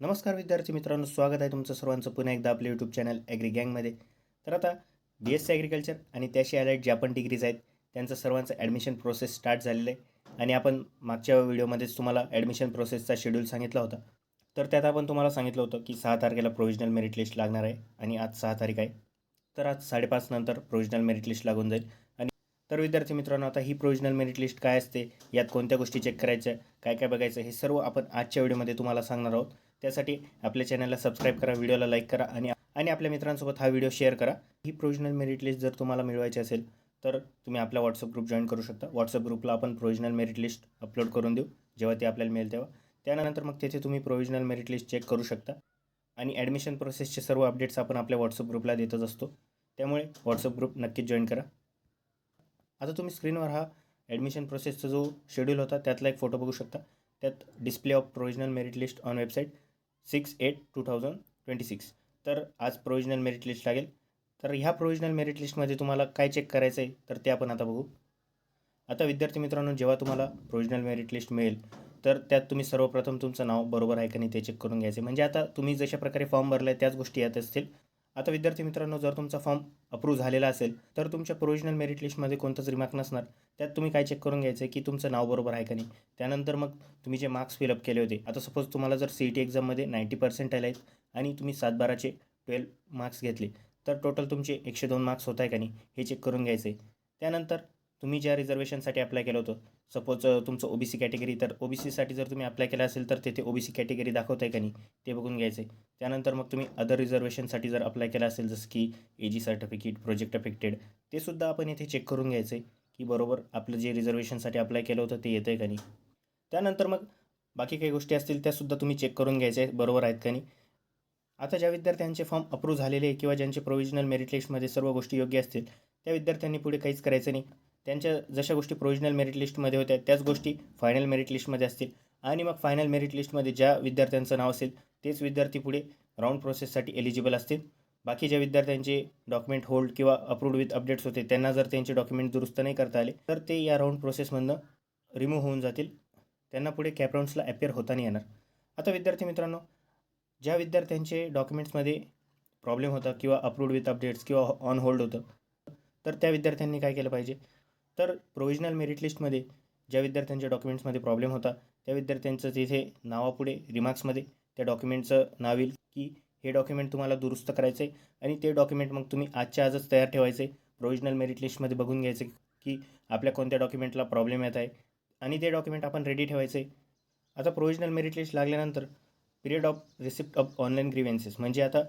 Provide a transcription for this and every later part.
नमस्कार विद्यार्थी मित्रांनो, स्वागत आहे तुमचं सर्वांचं पुन्हा एकदा आपल्या यूट्यूब चॅनल ॲग्री गँगमध्ये. तर आता BSc ॲग्रिकल्चर आणि त्याशी ॲलाइड ज्या पण डिग्रीज आहेत त्यांचं सर्वांचं ॲडमिशन प्रोसेस स्टार्ट झालेलं आहे. आणि आपण मागच्या व्हिडिओमध्येच तुम्हाला ॲडमिशन प्रोसेसचा शेड्यूल सांगितला होता. तर त्यात आपण तुम्हाला सांगितलं होतं की 6 तारखेला प्रोव्हिजनल मेरिट लिस्ट लागणार आहे आणि आज 6 तारीख आहे. तर आज 5:30 नंतर प्रोव्हिजनल मेरिट लिस्ट लागून जाईल. आणि तर विद्यार्थी मित्रांनो, आता ही प्रोव्हिजनल मेरिट लिस्ट काय असते, यात कोणत्या गोष्टी चेक करायच्या, काय काय बघायचं, हे सर्व आपण आजच्या व्हिडिओमध्ये तुम्हाला सांगणार आहोत. त्यासाठी आपल्या चॅनलला सबस्क्राईब करा, व्हिडिओला लाईक करा आणि आणि आपल्या मित्रांसोबत हा व्हिडिओ शेअर करा. ही प्रोव्हिजनल मेरिट लिस्ट जर तुम्हाला मिळवायची असेल तर तुम्ही आपला व्हॉट्सअप ग्रुप जॉईन करू शकता. व्हॉट्सअप ग्रुपला आपण प्रोव्हिजनल मेरिट लिस्ट अपलोड करून देऊ जेव्हा ती आपल्याला मिळेल तेव्हा. त्यानंतर मग तेथे तुम्ही प्रोव्हिजनल मेरिट लिस्ट चेक करू शकता आणि ॲडमिशन प्रोसेसचे सर्व अपडेट्स आपण आपल्या व्हॉट्सअप ग्रुपला देतच असतो. त्यामुळे व्हॉट्सअप ग्रुप नक्कीच जॉईन करा. आता तुम्ही स्क्रीनवर हा ॲडमिशन प्रोसेसचा जो शेड्यूल होता त्यातला एक फोटो बघू शकता. त्यात display of provisional merit list on website 6/8/2026. तर आज प्रोव्हिजनल मेरिट लिस्ट लागेल. तर ह्या प्रोव्हिजनल मेरिट लिस्टमध्ये तुम्हाला काय चेक करायचं आहे तर ते आपण आता बघू. आता विद्यार्थी मित्रांनो, जेव्हा तुम्हाला प्रोव्हिजनल मेरिट लिस्ट मिळेल तर त्यात तुम्ही सर्वप्रथम तुमचं नाव बरोबर आहे का नाही ते चेक करून घ्यायचे. म्हणजे आता तुम्ही जशा प्रकारे फॉर्म भरला आहे त्याच गोष्टी यात असतील. आता विद्यार्थी मित्रांनो, जर तुमचा फॉर्म अप्रूव्ह झालेला असेल तर तुमच्या प्रोव्हिजनल मेरिट लिस्टमध्ये कोणताच रिमार्क नसणार. त्यात तुम्ही काय चेक करून घ्यायचं आहे की तुमचं नाव बरोबर आहे का नाही. त्यानंतर मग तुम्ही जे मार्क्स फिलअप केले होते, आता सपोज तुम्हाला जर CET एक्झाममध्ये 90% आले आहेत आणि तुम्ही 7/12चे 12 मार्क्स घेतले तर टोटल तुमचे 102 मार्क्स होत आहे का नाही हे चेक करून घ्यायचं आहे. त्यानंतर तुम्ही ज्या रिझर्वेशनसाठी अप्लाय केलं होतं, सपोज तुमचं OBC कॅटेगरी, तर OBCसाठी जर तुम्ही अप्लाय केलं असेल तर तेथे OBC कॅटेगरी दाखवत आहे का नाही ते बघून घ्यायचं आहे. त्यानंतर मग तुम्ही अदर रिझर्वेशनसाठी जर अप्लाय केलं असेल जसं की AG सर्टिफिकेट, प्रोजेक्ट अफेक्टेड, ते सुद्धा आपण इथे चेक करून घ्यायचं आहे की बरोबर आपलं जे रिझर्वेशनसाठी अप्लाय केलं होतं ते येतं आहे का नाही. त्यानंतर मग बाकी काही गोष्टी असतील त्यासुद्धा तुम्ही चेक करून घ्यायच्या आहेत बरोबर आहेत का नाही. आता ज्या विद्यार्थ्यांचे फॉर्म अप्रूव्ह झालेले किंवा ज्यांचे प्रोव्हिजनल मेरिट लिस्टमध्ये सर्व गोष्टी योग्य असतील त्या विद्यार्थ्यांनी पुढे काहीच करायचं नाही. त्यांच्या जशा गोष्टी प्रोव्हिजनल मेरिट लिस्टमध्ये होत्या त्याच गोष्टी फायनल मेरिट लिस्टमध्ये असतील. आणि मग फायनल मेरिट लिस्टमध्ये ज्या विद्यार्थ्यांचं नाव असेल तेच विद्यार्थी पुढे राऊंड प्रोसेससाठी एलिजिबल असतील. बाकी ज्या विद्यार्थ्यांचे डॉक्युमेंट होल्ड किंवा अप्रूव्ड विथ अपडेट्स होते त्यांना जर त्यांचे डॉक्युमेंट दुरुस्त नाही करता आले तर ते या राऊंड प्रोसेसमधनं रिमूव्ह होऊन जातील. त्यांना पुढे कॅप राऊंड्सला अपेअर होता नाही येणार. आता विद्यार्थी मित्रांनो, ज्या विद्यार्थ्यांचे डॉक्युमेंट्समध्ये प्रॉब्लेम होता किंवा अप्रूव्ड विथ अपडेट्स किंवा ऑन होल्ड होतं तर त्या विद्यार्थ्यांनी काय केलं पाहिजे, तर प्रोव्हिजनल मेरिट लिस्टमध्ये ज्या विद्यार्थ्यांच्या डॉक्युमेंट्समध्ये प्रॉब्लेम होता त्या विद्यार्थ्यांचं तिथे नावापुढे रिमार्क्समध्ये त्या डॉक्युमेंटचं नाव येईल की हे डॉक्युमेंट तुम्हाला दुरुस्त करायचं आहे. आणि ते डॉक्युमेंट मग तुम्ही आजच्या आजच तयार ठेवायचे. प्रोव्हिजनल मेरिट लिस्टमध्ये बघून घ्यायचे की आपल्या कोणत्या डॉक्युमेंटला प्रॉब्लेम येत आहे आणि ते डॉक्युमेंट आपण रेडी ठेवायचे. आता प्रोव्हिजनल मेरिट लिस्ट लागल्यानंतर period of receipt of online grievances, म्हणजे आता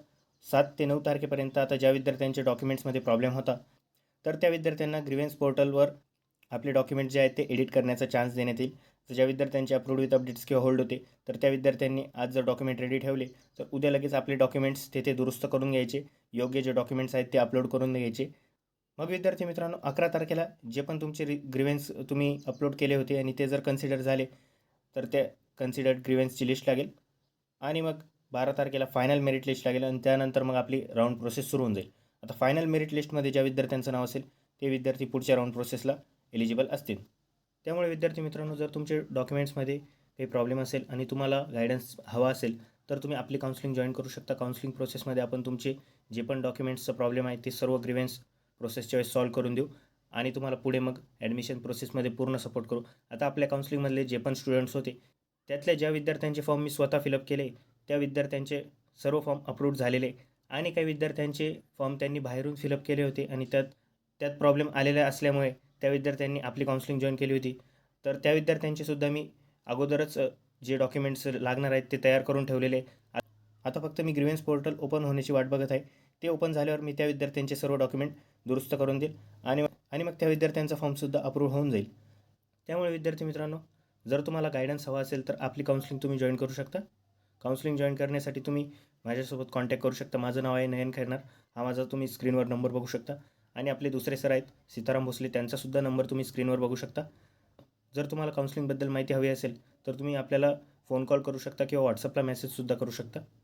7 ते 9 तारखेपर्यंत आता ज्या विद्यार्थ्यांच्या डॉक्युमेंट्समध्ये प्रॉब्लेम होता तर त्या विद्यार्थ्यांना ग्रीव्हन्स पोर्टलवर आपले डॉक्युमेंट जे आहेत ते एडिट करण्याचा चान्स देण्यात येईल. तर ज्या विद्यार्थ्यांचे अप्रूव्ड विथ अपडेट्स किंवा होल्ड होते तर त्या विद्यार्थ्यांनी आज जर डॉक्युमेंट रेडी ठेवले तर उद्या लगेच आपले डॉक्युमेंट्स तेथे दुरुस्त करून घ्यायचे. योग्य जे डॉक्युमेंट्स आहेत ते अपलोड करून घ्यायचे. मग विद्यार्थी मित्रांनो, 11 तारखेला जे पण तुमचे ग्रीव्हन्स तुम्ही अपलोड केले होते आणि ते जर कन्सिडर झाले तर त्या कन्सिडर्ड ग्रीव्हन्सची लिस्ट लागेल. आणि मग 12 तारखेला फायनल मेरिट लिस्ट लागेल आणि त्यानंतर मग आपली राऊंड प्रोसेस सुरू होऊन जाईल. आता फायनल मेरिट लिस्टमध्ये ज्या विद्यार्थ्यांचं नाव असेल ते विद्यार्थी पुढच्या राऊंड प्रोसेसला एलिजिबल असतील. त्यामुळे विद्यार्थी मित्रांनो, जर तुमचे डॉक्युमेंट्समध्ये काही प्रॉब्लेम असेल आणि तुम्हाला गायडन्स हवा असेल तर तुम्ही आपली काउन्सिलिंग जॉईन करू शकता. काउन्सिलिंग प्रोसेसमध्ये आपण तुमचे जे पण डॉक्युमेंट्सचं प्रॉब्लेम आहे ते सर्व ग्रीव्हन्स प्रोसेसच्या वेळेस सॉल्व्ह करून देऊ आणि तुम्हाला पुढे मग ॲडमिशन प्रोसेसमध्ये पूर्ण सपोर्ट करू. आता आपल्या काउन्सिलिंगमधले जे पण स्टुडंट्स होते त्यातल्या ज्या विद्यार्थ्यांचे फॉर्म मी स्वतः फिलअप केले त्या विद्यार्थ्यांचे सर्व फॉर्म अप्रूव्ड झालेले आणि काही विद्यार्थ्यांचे फॉर्म त्यांनी बाहेरून फिलअप केले होते आणि त्यात त्यात प्रॉब्लेम आलेला असल्यामुळे त्या विद्यार्थ्यांनी आपली काउन्सिलिंग जॉईन केली होती. तर त्या विद्यार्थ्यांचे सुद्धा मी अगोदरच जे डॉक्युमेंट्स लागणार आहेत ते तयार करून ठेवलेले. आता फक्त मी ग्रीव्हन्स पोर्टल ओपन होण्याची वाट बघत आहे. ते ओपन झाल्यावर मी त्या विद्यार्थ्यांचे सर्व डॉक्युमेंट दुरुस्त करून देईल आणि मग त्या विद्यार्थ्यांचा फॉर्मसुद्धा अप्रूव्ह होऊन जाईल. त्यामुळे विद्यार्थी मित्रांनो, जर तुम्हाला गायडन्स हवा असेल तर आपली काउन्सिलिंग तुम्ही जॉईन करू शकता. काउन्सिलिंग जॉईन करण्यासाठी तुम्ही माझ्यासोबत कॉन्टॅक्ट करू शकता. माझं नाव आहे नयन खैरनार. हा माझा तुम्ही स्क्रीनवर नंबर बघू शकता आणि आपले दुसरे सर आहेत सीताराम भोसले, त्यांचासुद्धा नंबर तुम्ही स्क्रीनवर बघू शकता. जर तुम्हाला काउन्सिलिंगबद्दल माहिती हवी असेल तर तुम्ही आपल्याला फोन कॉल करू शकता किंवा व्हॉट्सअपला मेसेजसुद्धा करू शकता.